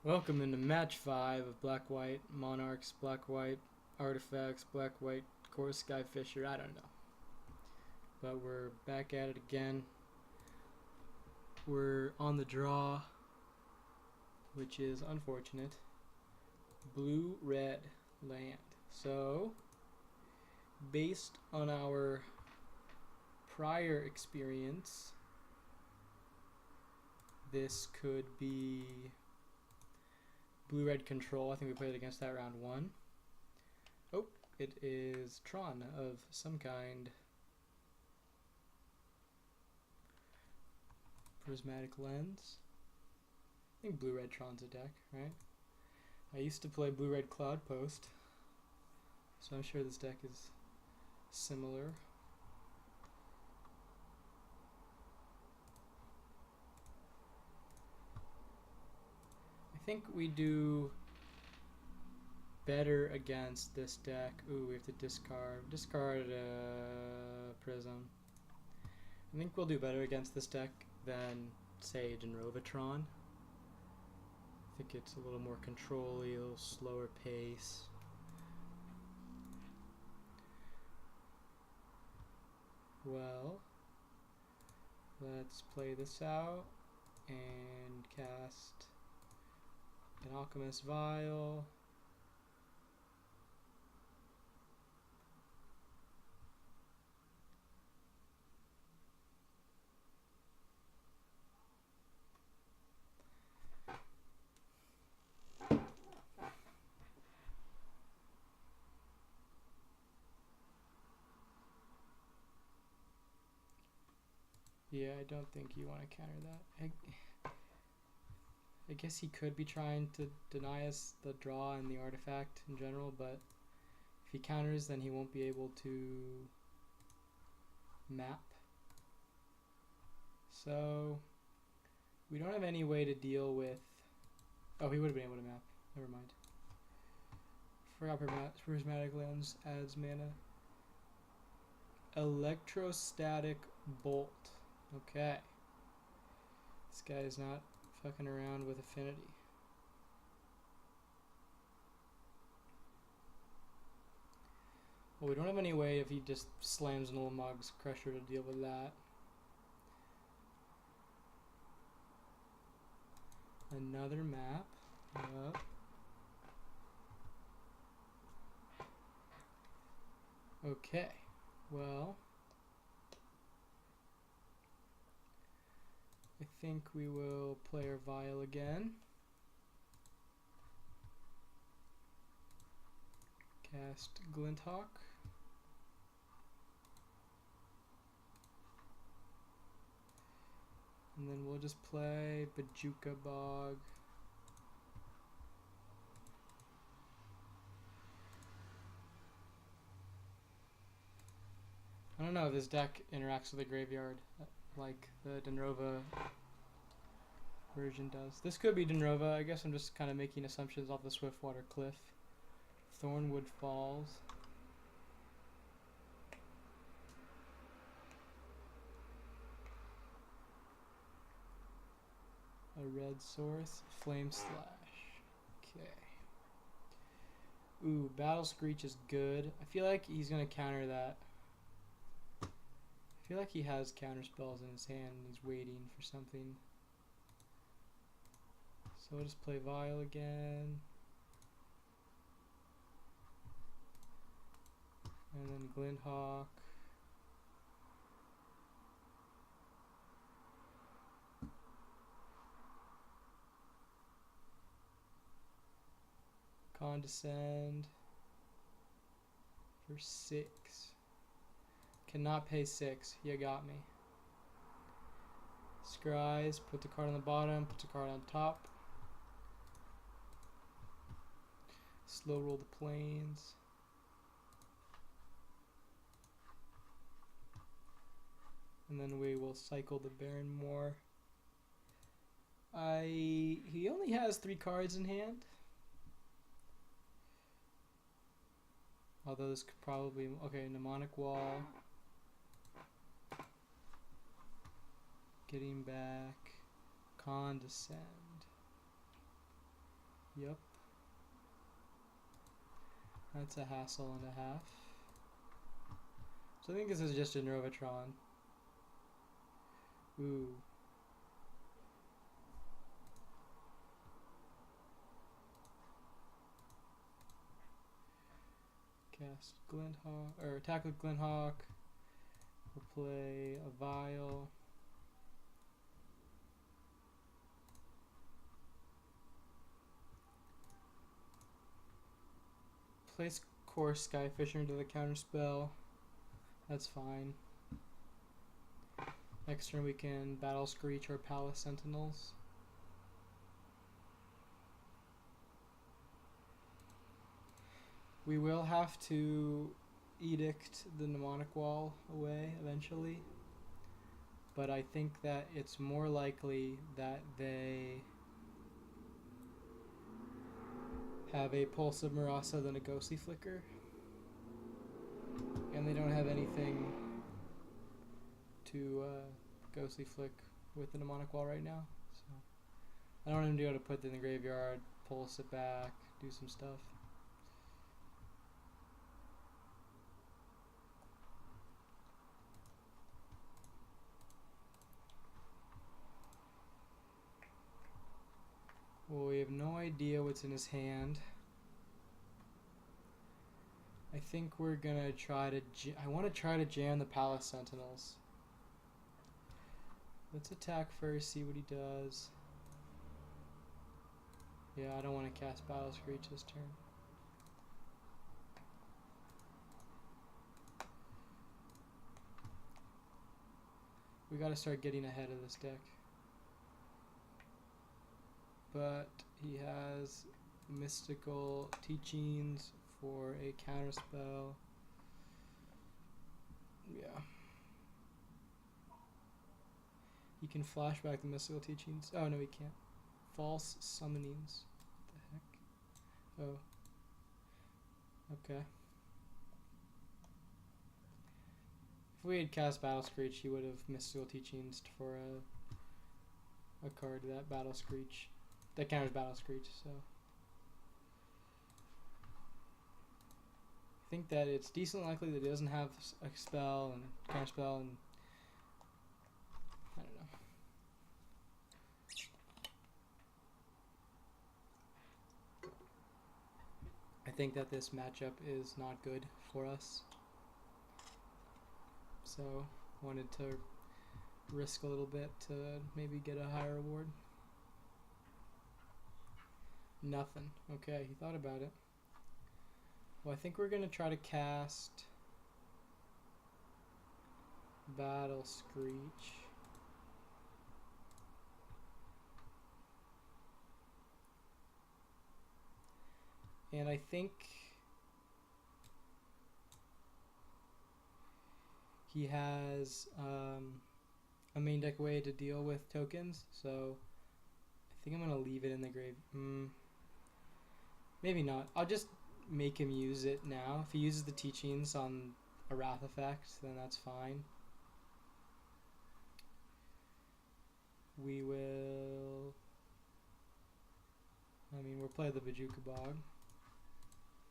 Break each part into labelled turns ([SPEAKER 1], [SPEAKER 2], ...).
[SPEAKER 1] Welcome into match 5 of Black-White Monarchs, Black-White Artifacts, Black-White Core Skyfisher, I don't know. But we're back at it again. We're on the draw, which is unfortunate. Blue-red land. So, based on our prior experience, this could be blue-red control. I think we played against that round 1. Oh, it is Tron of some kind. Prismatic lens. I think blue-red Tron's a deck, right? I used to play blue-red Cloud Post, so I'm sure this deck is similar. I think we do better against this deck. Ooh, we have to discard Prism. I think we'll do better against this deck than, say, Denrovatron. I think it's a little more control-y, a little slower pace. Well, let's play this out and cast an Alchemist Vial. Yeah, I don't think you want to counter that. I guess he could be trying to deny us the draw and the artifact in general, but if he counters, then he won't be able to map. So we don't have any way to deal with... Oh, he would have been able to map. Never mind. Forgot Prismatic Lens adds mana. Electrostatic Bolt. Okay. This guy is not fucking around with affinity. Well, we don't have any way if he just slams an Ulamog's Crusher to deal with that. Another map. Yep. Okay. Well, I think we will play our Vial again. Cast Glinthawk. And then we'll just play Bajuka Bog. I don't know if this deck interacts with the graveyard like the Denrova version does. This could be Denrova. I guess I'm just kind of making assumptions off the Swiftwater Cliff. Thornwood Falls. A red source. Flame Slash. Okay. Ooh, Battle Screech is good. I feel like he's going to counter that. I feel like he has counter spells in his hand and he's waiting for something. So I'll just play Vial again. And then Glinthawk. Condescend for 6. Cannot pay 6. You got me. Scries. Put the card on the bottom. Put the card on top. Slow roll the plains. And then we will cycle the Baron Moor. He only has 3 cards in hand. Although this could probably... Okay, Mnemonic Wall. Getting back. Condescend. Yep. That's a hassle and a half. So I think this is just a Novatron. Ooh. Cast Glinthawk, or attack with Glinthawk. We'll play a Vial. Place Course Skyfisher into the counterspell. That's fine. Next turn we can Battle Screech or Palace Sentinels. We will have to edict the Mnemonic Wall away eventually, but I think that it's more likely that they have a Pulse of Marasa than a Ghostly Flicker, and they don't have anything to Ghostly Flick with the Mnemonic Wall right now, so I don't want him to be able to put it in the graveyard, pulse it back, do some stuff. Well, we have no idea what's in his hand. I think we're gonna try to I want to try to jam the Palace Sentinels. Let's attack first, see what he does. Yeah, I don't want to cast Battle Screech this turn. We gotta start getting ahead of this deck. But he has Mystical Teachings for a counterspell. Yeah. He can flashback the Mystical Teachings. Oh, no, he can't. False Summonings. What the heck? Oh. Okay. If we had cast Battle Screech, he would have Mystical Teachings for a card that Battle Screech. That counters Battle Screech, so. I think that it's decently likely that he doesn't have a spell and counterspell and I don't know. I think that this matchup is not good for us. So wanted to risk a little bit to maybe get a higher reward. Nothing. Okay, he thought about it. Well, I think we're going to try to cast Battle Screech. And I think he has a main deck way to deal with tokens, so I think I'm going to leave it in the grave. Maybe not. I'll just make him use it now. If he uses the teachings on a Wrath effect, then that's fine. We will... I mean, we'll play the Bajuka Bog.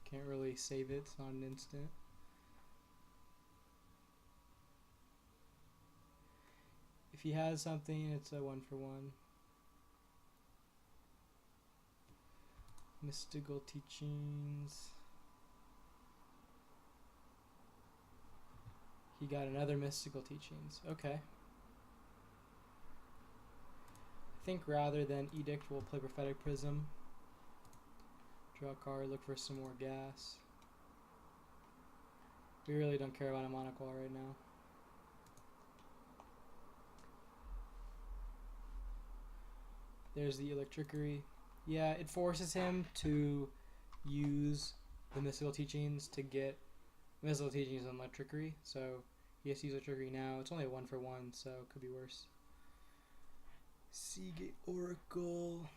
[SPEAKER 1] Can't really save it, it's not an instant. If he has something, it's a 1-for-1. Mystical Teachings. He got another Mystical Teachings. Okay. I think rather than Edict, we'll play Prophetic Prism. Draw a card, look for some more gas. We really don't care about a Mnemonic Wall right now. There's the Electrickery. Yeah, it forces him to use the Mystical Teachings to get Mystical Teachings on Electrickery. So he has to use Electrickery now. It's only a 1-for-1, so it could be worse. Seagate Oracle.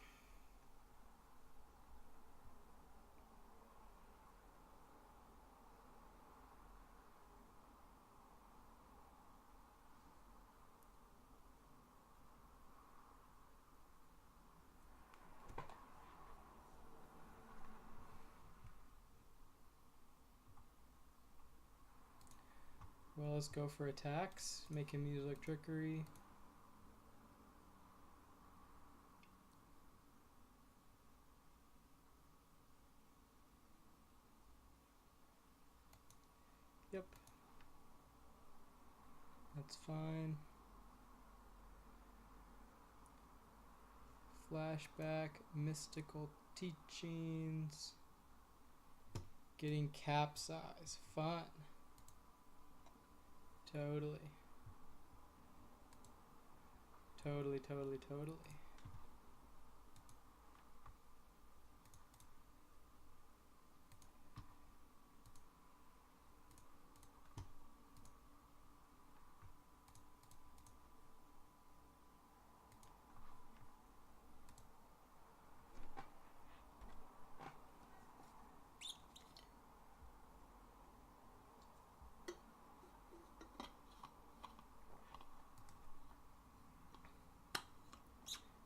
[SPEAKER 1] let's go for attacks. Make him use Electrickery. Yep. That's fine. Flashback, mystical teachings. Getting capsize. Fun. Totally. Totally, totally, totally.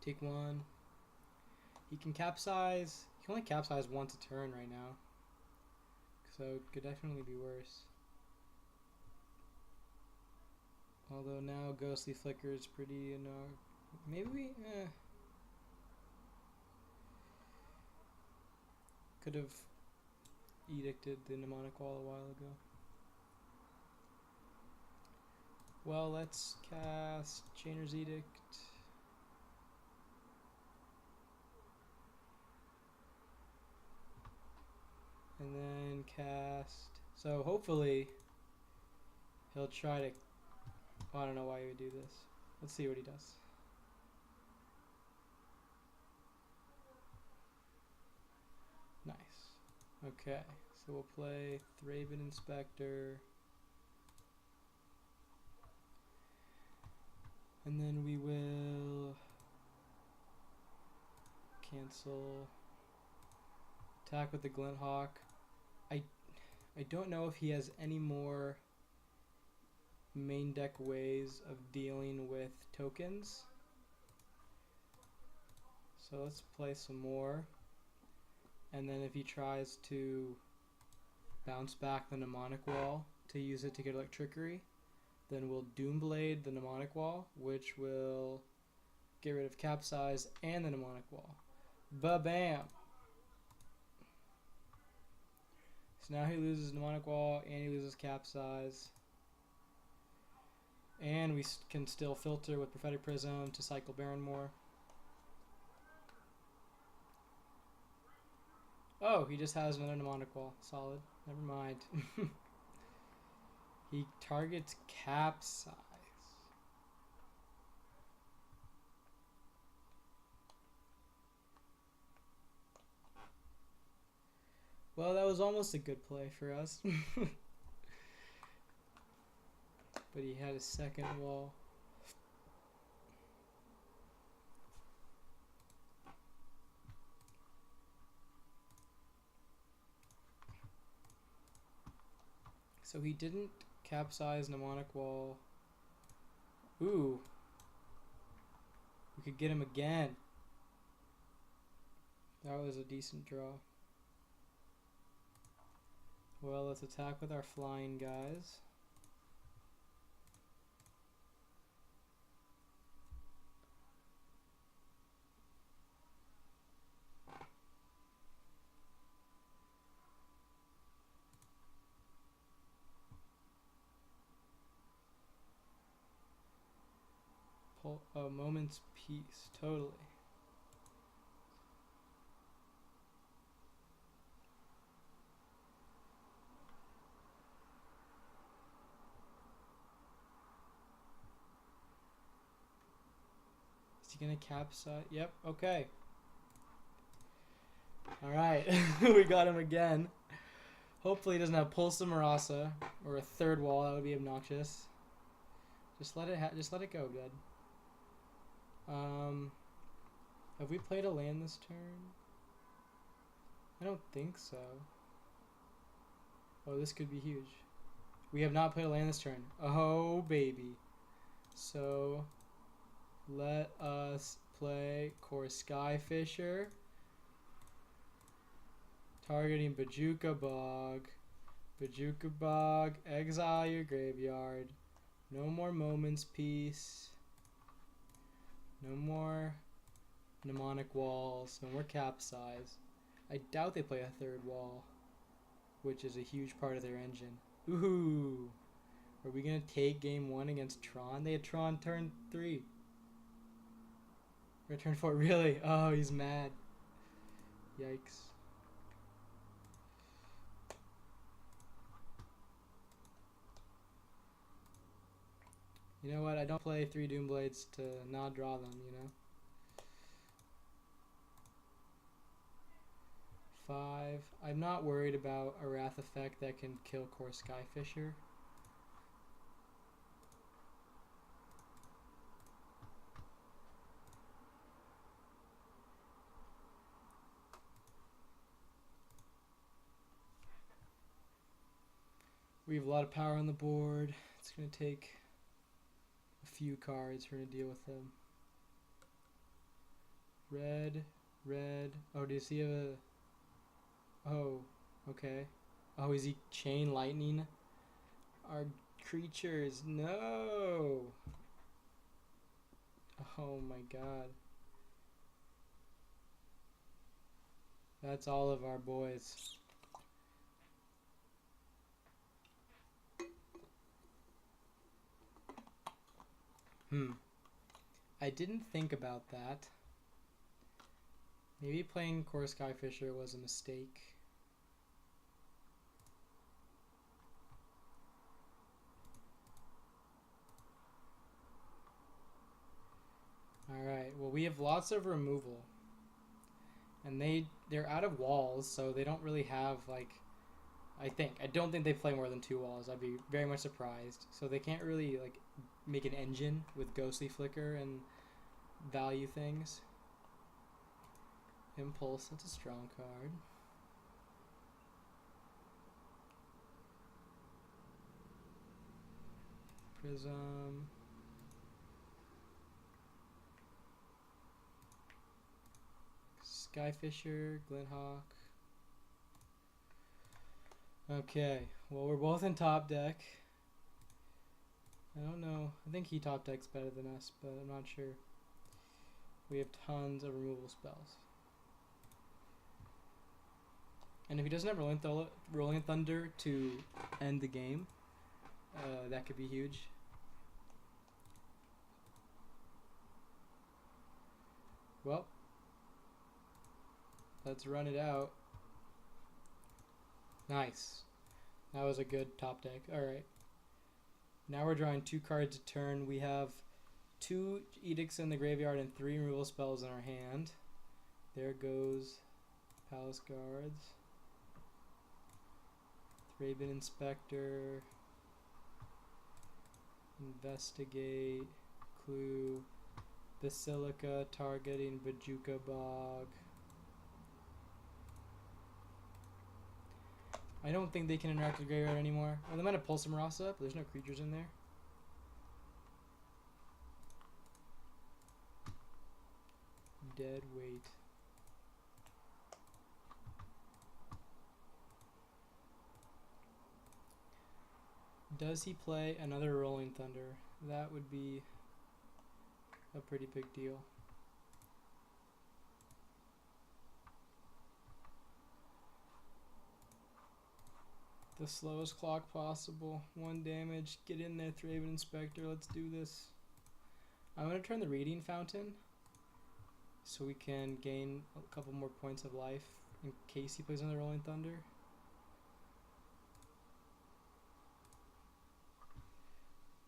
[SPEAKER 1] Take one. He can capsize. He can only capsize once a turn right now. So it could definitely be worse. Although now Ghostly Flicker is pretty annoying. Maybe we could have edicted the Mnemonic Wall a while ago. Well, let's cast Chainer's Edict. And then cast. So hopefully he'll try to. Oh, I don't know why he would do this. Let's see what he does. Nice. Okay, so we'll play Thraben Inspector. And then we will cancel. Attack with the Glinthawk. I don't know if he has any more main deck ways of dealing with tokens. So let's play some more. And then if he tries to bounce back the Mnemonic Wall to use it to get Electrickery, then we'll Doomblade the Mnemonic Wall, which will get rid of Capsize and the Mnemonic Wall. Ba-bam! So now he loses Mnemonic Wall and he loses Capsize. And we can still filter with Prophetic Prism to cycle Barrenmore. Oh, he just has another Mnemonic Wall. Solid. Never mind. He targets Capsize. Well, that was almost a good play for us. But he had a second wall. So he didn't capsize Mnemonic Wall. Ooh. We could get him again. That was a decent draw. Well, let's attack with our flying guys. A moment's peace, totally. Is he gonna capsize? Yep, okay. Alright, we got him again. Hopefully he doesn't have Pulse of Marasa or a third wall, that would be obnoxious. Just let it go, bud. Have we played a land this turn? I don't think so. Oh, this could be huge. We have not played a land this turn. Oh, baby. So, let us play Core Skyfisher. Targeting Bajuka Bog Bajuka Bog, exile your graveyard. No more Moments Peace. No more Mnemonic Walls. No more Capsize. I doubt they play a third wall, which is a huge part of their engine. Ooh! Are we gonna take game 1 against Tron? They had Tron turn 3. Or turn 4, really? Oh, he's mad. Yikes. You know what? I don't play 3 Doomblades to not draw them, you know? 5. I'm not worried about a Wrath effect that can kill Core Skyfisher. We have a lot of power on the board. It's going to take a few cards for to deal with them. Red, red. Oh, does he have a... Oh, okay. Oh, is he chain lightning our creatures? No! Oh my god. That's all of our boys. I didn't think about that. Maybe playing Core Skyfisher was a mistake. Alright, well we have lots of removal. And they're out of walls, so they don't really have, like... I don't think they play more than 2 walls. I'd be very much surprised. So they can't really, like, make an engine with Ghostly Flicker and value things. Impulse, that's a strong card. Prism. Skyfisher, Glinthawk. Okay, well we're both in top deck. I don't know. I think he top decks better than us, but I'm not sure. We have tons of removal spells. And if he doesn't have Rolling Thunder to end the game, that could be huge. Well, let's run it out. Nice. That was a good top deck. Alright. Now we're drawing 2 cards a turn. We have 2 Edicts in the graveyard and 3 removal spells in our hand. There goes Palace Guards. Raven Inspector. Investigate. Clue. Basilica targeting Bajuka Bog. I don't think they can interact with the graveyard anymore. Well, they might have Pulse Marasa, but there's no creatures in there. Dead weight. Does he play another Rolling Thunder? That would be a pretty big deal. The slowest clock possible. 1 damage. Get in there, Thraven Inspector. Let's do this. I'm going to turn the Reading Fountain so we can gain a couple more points of life in case he plays another Rolling Thunder.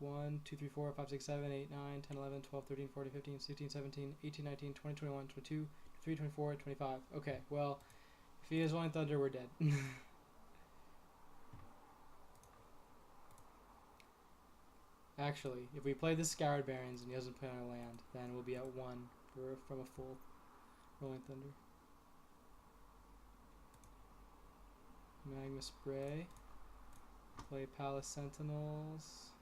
[SPEAKER 1] One, 2, 3, 4, 5, 6, 7, 8, 9, 10, 11, 12, 13, 14, 15, 16, 17, 18, 19, 20, 21, 22, 23, 24, 25. Okay, well, if he has Rolling Thunder, we're dead. Actually, if we play the Scoured Barrens and he doesn't play on our land, then we'll be at 1 from a full Rolling Thunder. Magma Spray. Play Palace Sentinels.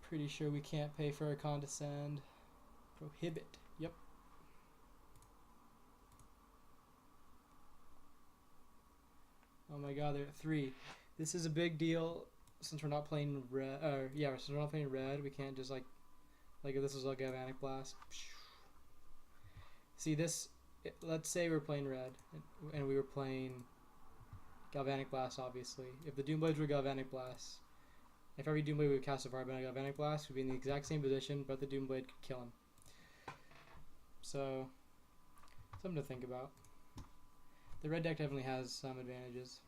[SPEAKER 1] Pretty sure we can't pay for a Condescend. Prohibit. Yep. Oh my god, they're at 3. This is a big deal since we're not playing red. Since we're not playing red, we can't just like if this was a Galvanic Blast. See this? Let's say we're playing red and we were playing Galvanic Blast. Obviously, if the Doomblades were Galvanic Blast, if every Doomblade would cast a Firebend on Galvanic Blast, we'd be in the exact same position, but the Doomblade could kill him. So, something to think about. The red deck definitely has some advantages.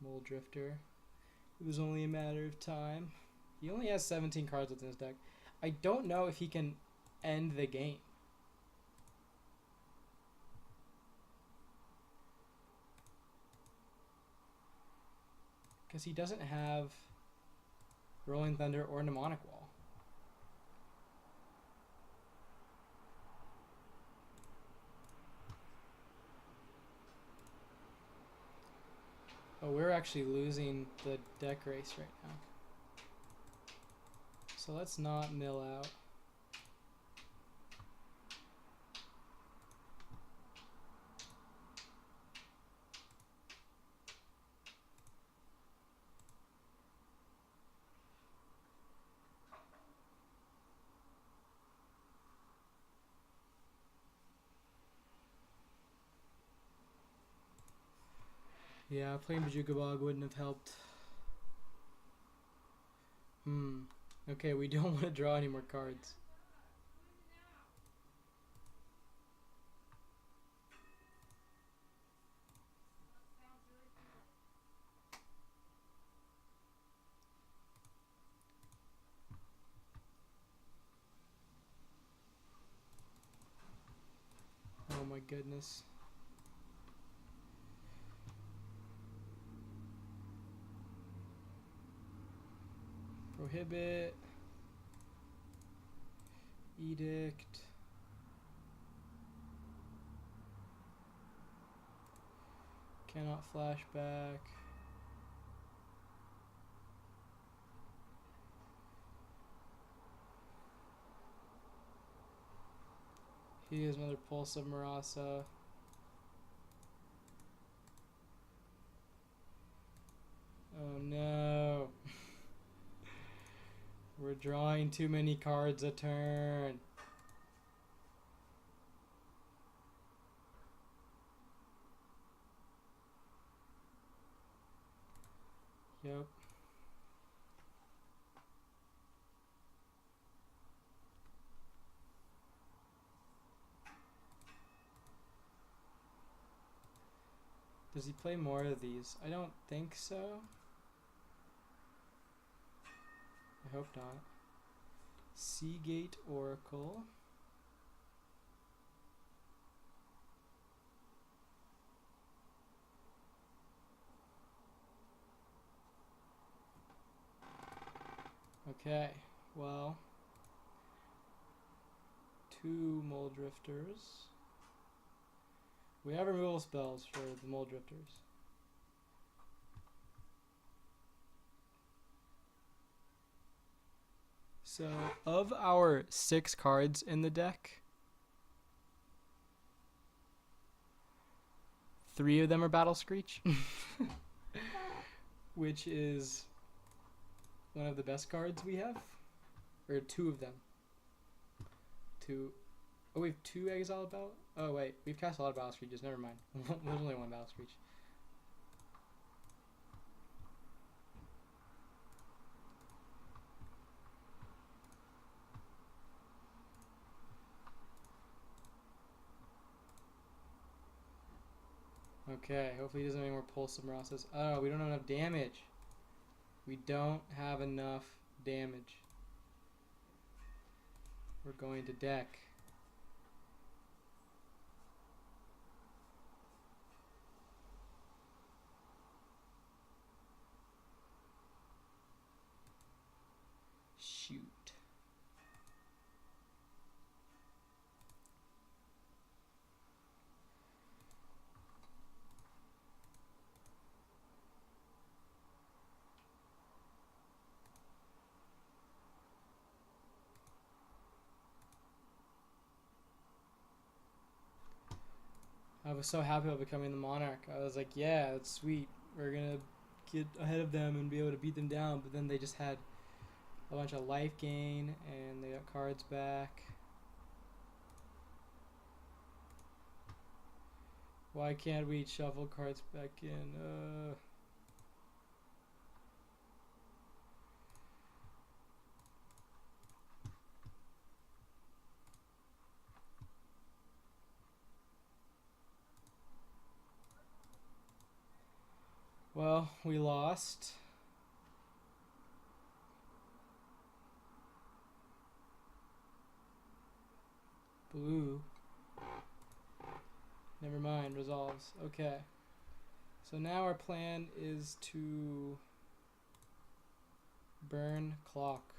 [SPEAKER 1] Mole Drifter. It was only a matter of time. He only has 17 cards within his deck. I don't know if he can end the game. Because he doesn't have Rolling Thunder or Mnemonic Wall. Oh, we're actually losing the deck race right now. So let's not mill out. Yeah, playing Bajuka Bog wouldn't have helped. Okay, we don't want to draw any more cards. Oh my goodness. Prohibit. Edict. Cannot flashback. He has another Pulse of Marasa. Oh no. We're drawing too many cards a turn. Yep. Does he play more of these? I don't think so. I hope not. Seagate Oracle. Okay, well, 2 Mole Drifters. We have removal spells for the Mole Drifters. So, of our 6 cards in the deck, 3 of them are Battle Screech, which is one of the best cards we have, or 2 of them. 2. Oh, we have 2 Exile Battle. Oh wait, we've cast a lot of Battle Screeches. Never mind. There's only 1 Battle Screech. Okay, hopefully he doesn't have any more Pulse of Marasas. Oh, we don't have enough damage. We don't have enough damage. We're going to deck. Shoot. I was so happy about becoming the Monarch. I was like, yeah, that's sweet. We're gonna get ahead of them and be able to beat them down. But then they just had a bunch of life gain and they got cards back. Why can't we shuffle cards back in? Well, we lost. Blue. Never mind, resolves. Okay. So now our plan is to burn clock.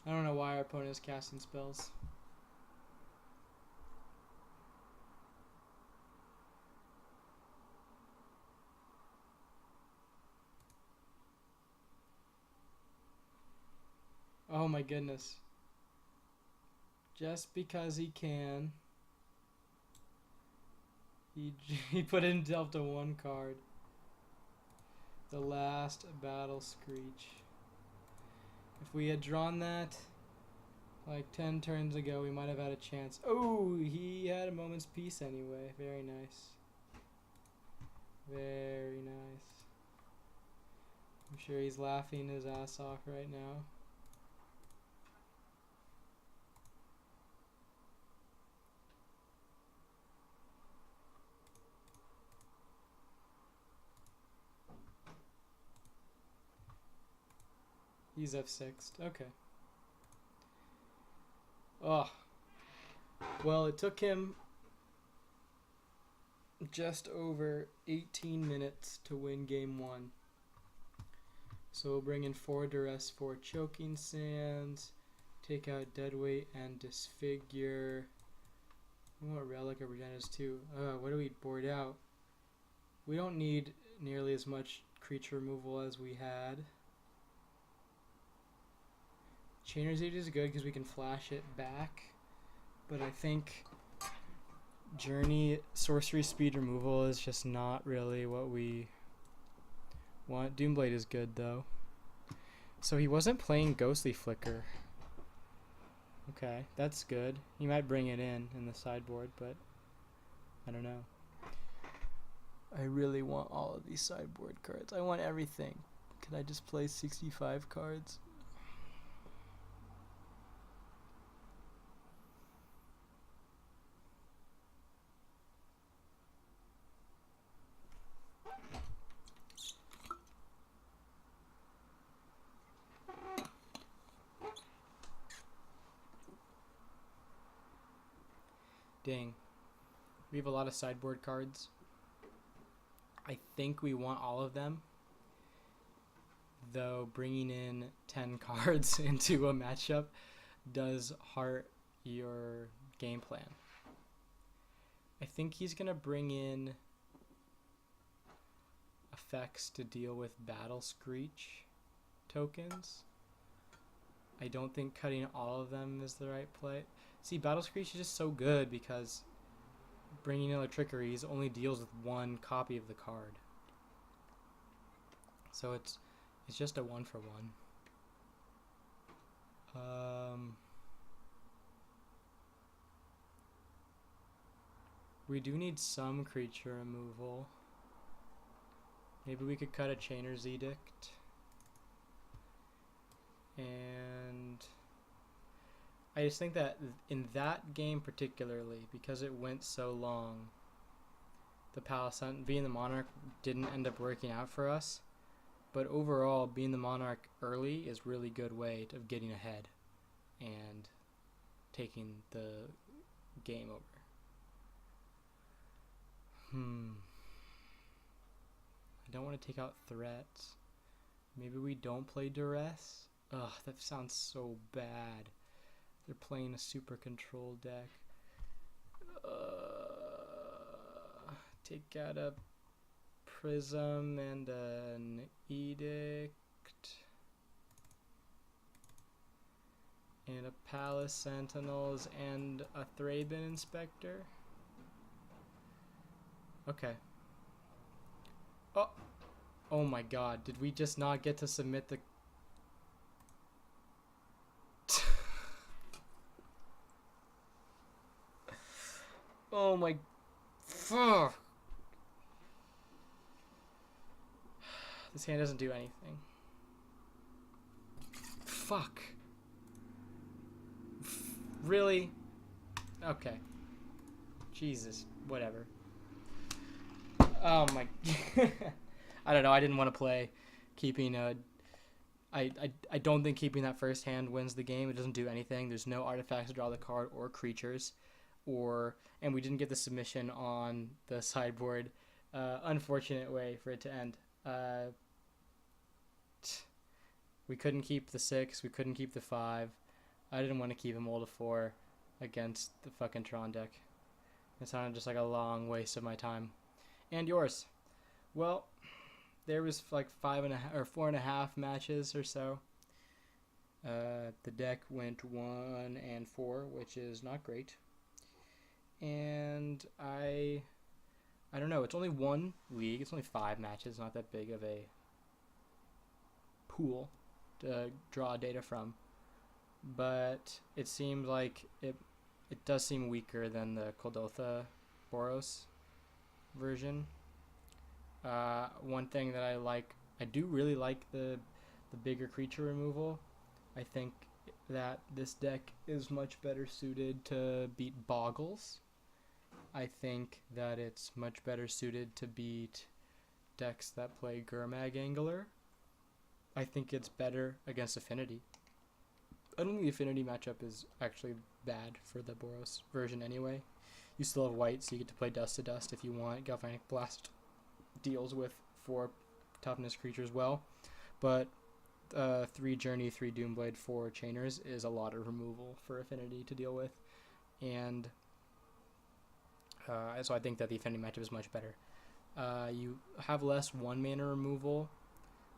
[SPEAKER 1] I don't know why our opponent is casting spells. Oh my goodness. Just because he can. He put himself to one card. The last battle screech. If we had drawn that like 10 turns ago, we might have had a chance. Oh, he had a moment's peace anyway. Very nice. Very nice. I'm sure he's laughing his ass off right now. He's F6'd. Okay. Oh. Well, it took him just over 18 minutes to win game 1. So we'll bring in 4 duress, 4 choking sands, take out deadweight and disfigure. We want relic of Regenis too. What do we board out? We don't need nearly as much creature removal as we had. Chainer's Age is good because we can flash it back, but I think Journey sorcery speed removal is just not really what we want. Doomblade is good though. So he wasn't playing Ghostly Flicker. Okay, that's good. He might bring it in the sideboard, but I don't know. I really want all of these sideboard cards. I want everything. Can I just play 65 cards? Dang. We have a lot of sideboard cards. I think we want all of them. Though bringing in 10 cards into a matchup does hurt your game plan. I think he's going to bring in effects to deal with Battle Screech tokens. I don't think cutting all of them is the right play. See, Battle Screech is just so good because bringing in Electrickeries only deals with one copy of the card. So it's just a 1-for-1. We do need some creature removal. Maybe we could cut a Chainer's Edict. And I just think that in that game particularly, because it went so long, the Palace Hunt, being the Monarch, didn't end up working out for us. But overall, being the Monarch early is a really good way of getting ahead and taking the game over. I don't want to take out threats. Maybe we don't play duress. Ugh, that sounds so bad. They're playing a super control deck. take out a Prism and an Edict. And a Palace Sentinels and a Thraben Inspector. Okay. Oh! Oh my god, did we just not get to submit the... Oh my... Fuck! This hand doesn't do anything. Fuck. Really? Okay. Jesus. Whatever. Oh my... I don't know, I didn't want to play keeping a... I don't think keeping that first hand wins the game. It doesn't do anything. There's no artifacts to draw the card or creatures. And we didn't get the submission on the sideboard. Unfortunate way for it to end. We couldn't keep the 6. We couldn't keep the 5. I didn't want to keep him all to 4 against the fucking Tron deck. It sounded just like a long waste of my time. And yours. Well, there was like 5.5 or 4.5 matches or so. The deck went 1-4, which is not great. And I don't know. It's only one league. It's only 5 matches. Not that big of a pool to draw data from. But it seems like it does seem weaker than the Kuldotha Boros version. One thing that I do really like the bigger creature removal. I think that this deck is much better suited to beat Boggles. I think that it's much better suited to beat decks that play Gurmag Angler. I think it's better against Affinity. I don't think the Affinity matchup is actually bad for the Boros version anyway. You still have white, so you get to play Dust to Dust if you want. Galvanic Blast deals with 4 toughness creatures well. But 3 Journey, 3 Doomblade, 4 Chainers is a lot of removal for Affinity to deal with. And so I think that the Affinity matchup is much better. You have less 1-mana removal,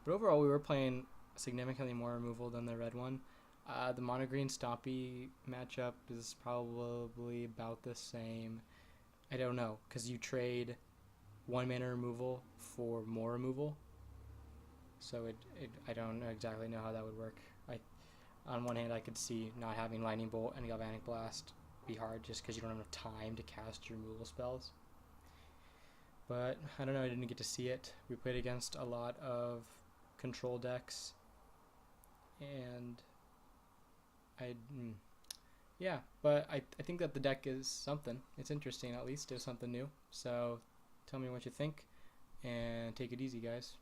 [SPEAKER 1] but overall we were playing significantly more removal than the red one. The mono green Stompy matchup is probably about the same. I don't know, because you trade 1-mana removal for more removal. So I don't exactly know how that would work. On one hand, I could see not having Lightning Bolt and Galvanic Blast be hard just because you don't have enough time to cast your removal spells. But I don't know, I didn't get to see it. We played against a lot of control decks, and yeah, but I think that the deck is something. It's interesting, at least. It's something new. So tell me what you think, and take it easy, guys.